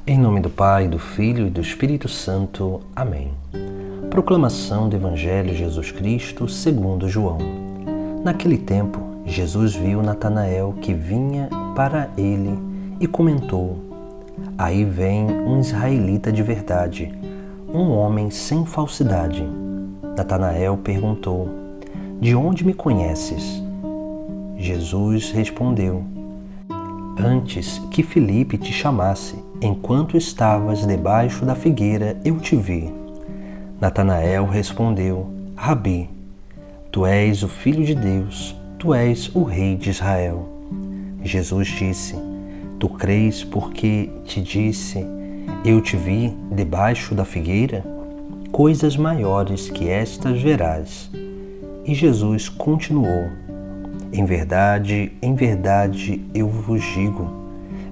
Em nome do Pai, do Filho e do Espírito Santo. Amém. Proclamação do Evangelho de Jesus Cristo segundo João. Naquele tempo, Jesus viu Natanael que vinha para ele e comentou: Aí vem um israelita de verdade, um homem sem falsidade. Natanael perguntou: De onde me conheces? Jesus respondeu: Antes que Filipe te chamasse, enquanto estavas debaixo da figueira, eu te vi. Natanael respondeu: Rabi, tu és o Filho de Deus, tu és o Rei de Israel. Jesus disse: Tu crês porque te disse, eu te vi debaixo da figueira? Coisas maiores que estas verás. E Jesus continuou: em verdade, eu vos digo,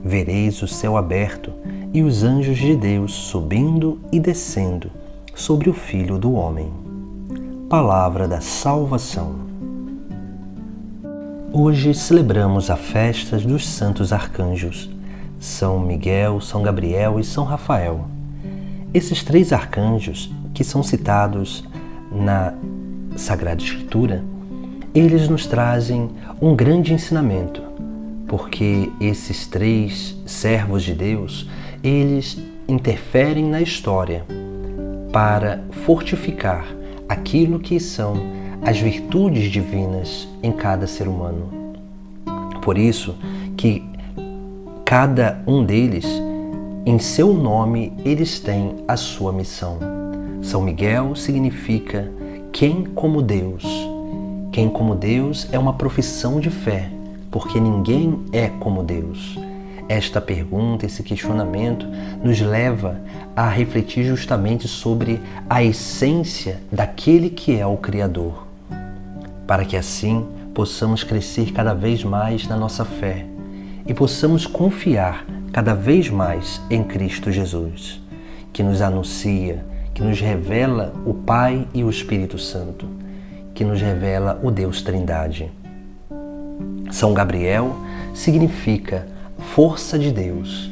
vereis o céu aberto e os anjos de Deus subindo e descendo sobre o Filho do Homem. Palavra da salvação. Hoje celebramos a festa dos santos arcanjos, São Miguel, São Gabriel e São Rafael. Esses três arcanjos, que são citados na Sagrada Escritura, eles nos trazem um grande ensinamento, porque esses três servos de Deus, eles interferem na história para fortificar aquilo que são as virtudes divinas em cada ser humano. Por isso que cada um deles, em seu nome, eles têm a sua missão. São Miguel significa quem como Deus. Quem como Deus é uma profissão de fé, porque ninguém é como Deus. Esta pergunta, esse questionamento, nos leva a refletir justamente sobre a essência daquele que é o Criador, para que assim possamos crescer cada vez mais na nossa fé e possamos confiar cada vez mais em Cristo Jesus, que nos anuncia, que nos revela o Pai e o Espírito Santo, que nos revela o Deus Trindade. São Gabriel significa força de Deus,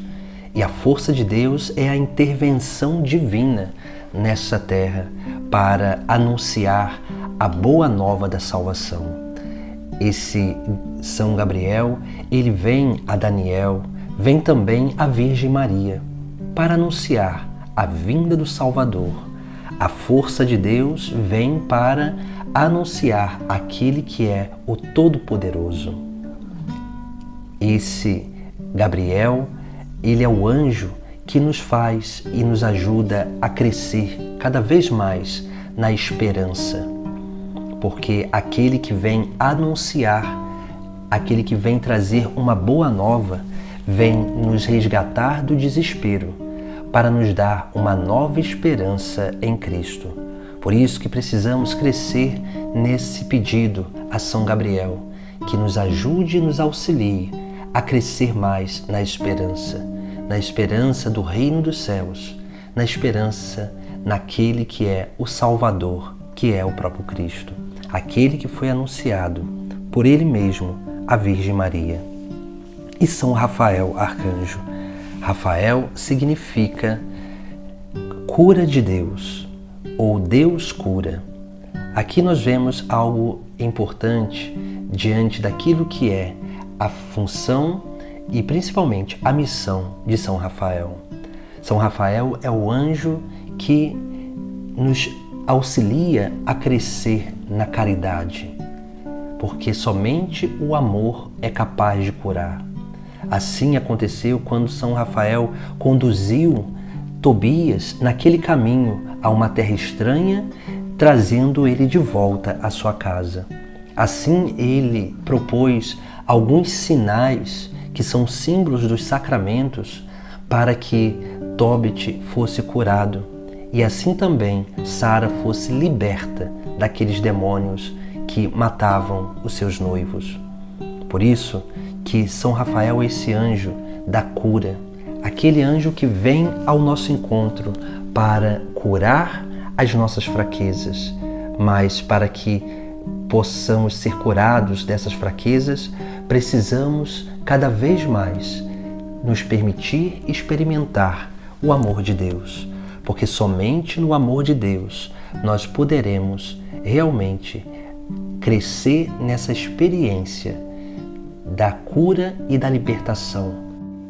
e a força de Deus é a intervenção divina nessa terra para anunciar a boa nova da salvação. Esse São Gabriel, ele vem a Daniel, vem também a Virgem Maria, para anunciar a vinda do Salvador. A força de Deus vem para anunciar aquele que é o Todo-Poderoso. Esse Gabriel, ele é o anjo que nos faz e nos ajuda a crescer cada vez mais na esperança. Porque aquele que vem anunciar, aquele que vem trazer uma boa nova, vem nos resgatar do desespero, para nos dar uma nova esperança em Cristo. Por isso que precisamos crescer nesse pedido a São Gabriel, que nos ajude e nos auxilie a crescer mais na esperança do reino dos céus, na esperança naquele que é o Salvador, que é o próprio Cristo, aquele que foi anunciado por Ele mesmo, a Virgem Maria. E São Rafael, arcanjo. Rafael significa cura de Deus, ou Deus cura. Aqui nós vemos algo importante diante daquilo que é a função e principalmente a missão de São Rafael. São Rafael é o anjo que nos auxilia a crescer na caridade, porque somente o amor é capaz de curar. Assim aconteceu quando São Rafael conduziu Tobias naquele caminho a uma terra estranha, trazendo ele de volta à sua casa. Assim ele propôs alguns sinais que são símbolos dos sacramentos para que Tobit fosse curado e assim também Sara fosse liberta daqueles demônios que matavam os seus noivos. Por isso que São Rafael é esse anjo da cura, aquele anjo que vem ao nosso encontro para curar as nossas fraquezas, mas para que possamos ser curados dessas fraquezas, precisamos cada vez mais nos permitir experimentar o amor de Deus, porque somente no amor de Deus nós poderemos realmente crescer nessa experiência da cura e da libertação,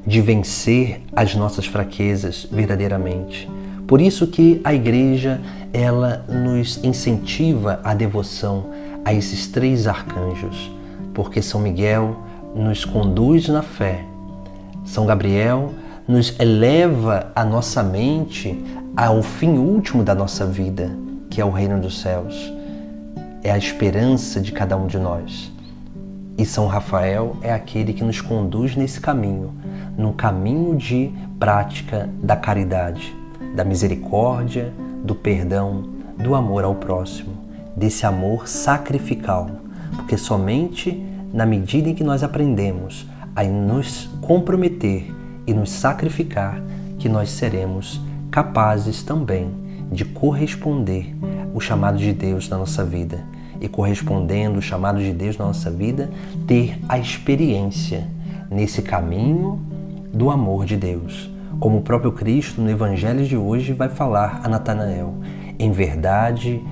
de vencer as nossas fraquezas verdadeiramente. Por isso que a Igreja, ela nos incentiva a devoção a esses 3 arcanjos, porque São Miguel nos conduz na fé, São Gabriel nos eleva a nossa mente ao fim último da nossa vida, que é o reino dos céus. É a esperança de cada um de nós. E São Rafael é aquele que nos conduz nesse caminho, no caminho de prática da caridade, da misericórdia, do perdão, do amor ao próximo, desse amor sacrificial, porque somente na medida em que nós aprendemos a nos comprometer e nos sacrificar, que nós seremos capazes também de corresponder o chamado de Deus na nossa vida. E correspondendo o chamado de Deus na nossa vida, ter a experiência nesse caminho do amor de Deus. Como o próprio Cristo no Evangelho de hoje vai falar a Natanael: em verdade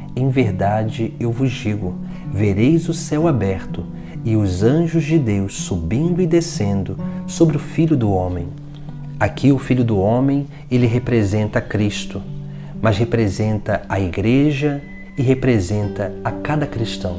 eu vos digo, vereis o céu aberto e os anjos de Deus subindo e descendo sobre o Filho do Homem. Aqui o Filho do Homem, ele representa Cristo, mas representa a Igreja e representa a cada cristão.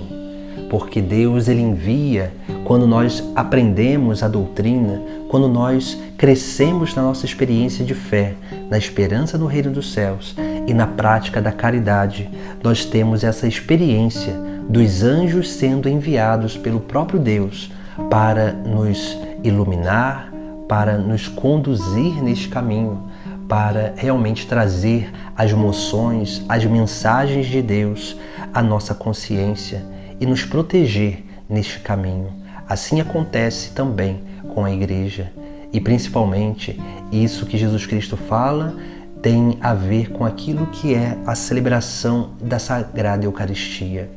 Porque Deus, ele envia, quando nós aprendemos a doutrina, quando nós crescemos na nossa experiência de fé, na esperança no reino dos céus e na prática da caridade, nós temos essa experiência dos anjos sendo enviados pelo próprio Deus para nos iluminar, para nos conduzir neste caminho, para realmente trazer as moções, as mensagens de Deus à nossa consciência e nos proteger neste caminho. Assim acontece também com a Igreja. E principalmente isso que Jesus Cristo fala tem a ver com aquilo que é a celebração da Sagrada Eucaristia.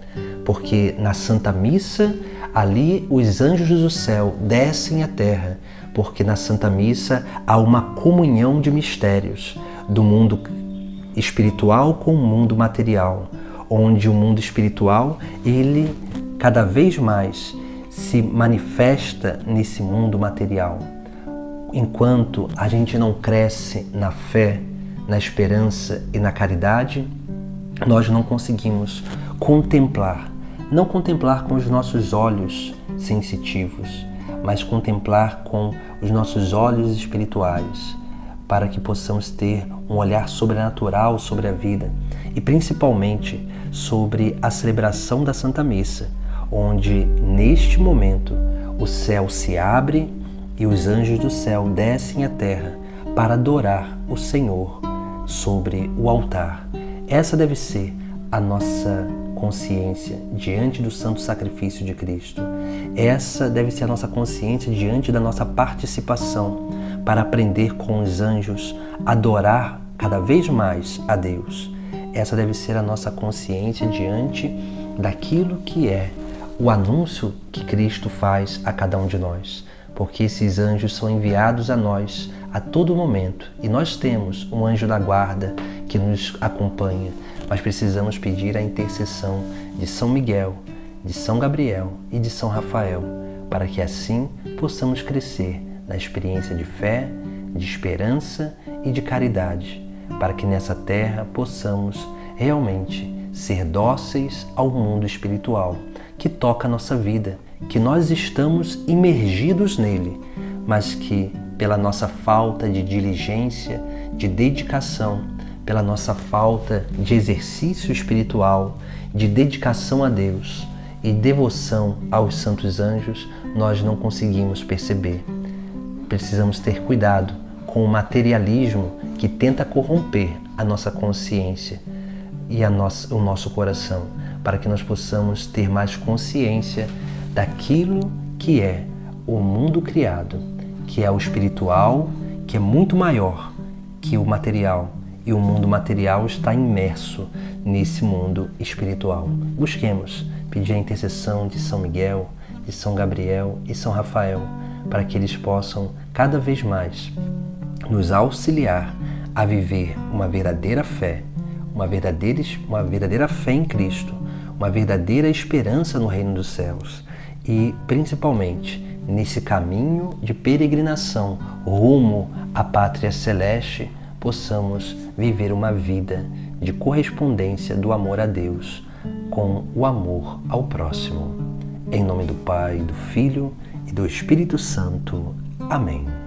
Porque na Santa Missa, ali os anjos do céu descem à terra, porque na Santa Missa há uma comunhão de mistérios do mundo espiritual com o mundo material, onde o mundo espiritual, ele cada vez mais se manifesta nesse mundo material. Enquanto a gente não cresce na fé, na esperança e na caridade, nós não conseguimos contemplar, não contemplar com os nossos olhos sensitivos, mas contemplar com os nossos olhos espirituais, para que possamos ter um olhar sobrenatural sobre a vida e principalmente sobre a celebração da Santa Missa, onde neste momento o céu se abre e os anjos do céu descem à terra para adorar o Senhor sobre o altar. Essa deve ser a nossa consciência diante do santo sacrifício de Cristo. Essa deve ser a nossa consciência diante da nossa participação para aprender com os anjos a adorar cada vez mais a Deus. Essa deve ser a nossa consciência diante daquilo que é o anúncio que Cristo faz a cada um de nós, porque esses anjos são enviados a nós a todo momento e nós temos um anjo da guarda que nos acompanha, mas precisamos pedir a intercessão de São Miguel, de São Gabriel e de São Rafael, para que assim possamos crescer na experiência de fé, de esperança e de caridade, para que nessa terra possamos realmente ser dóceis ao mundo espiritual que toca a nossa vida, que nós estamos imergidos nele, mas que pela nossa falta de diligência, de dedicação, pela nossa falta de exercício espiritual, de dedicação a Deus e devoção aos santos anjos, nós não conseguimos perceber. Precisamos ter cuidado com o materialismo que tenta corromper a nossa consciência e o nosso coração, para que nós possamos ter mais consciência daquilo que é o mundo criado, que é o espiritual, que é muito maior que o material, e o mundo material está imerso nesse mundo espiritual. Busquemos pedir a intercessão de São Miguel, de São Gabriel e São Rafael, para que eles possam cada vez mais nos auxiliar a viver uma verdadeira fé, uma verdadeira fé em Cristo, uma verdadeira esperança no reino dos céus e, principalmente, nesse caminho de peregrinação rumo à pátria celeste, possamos viver uma vida de correspondência do amor a Deus com o amor ao próximo. Em nome do Pai, do Filho e do Espírito Santo. Amém.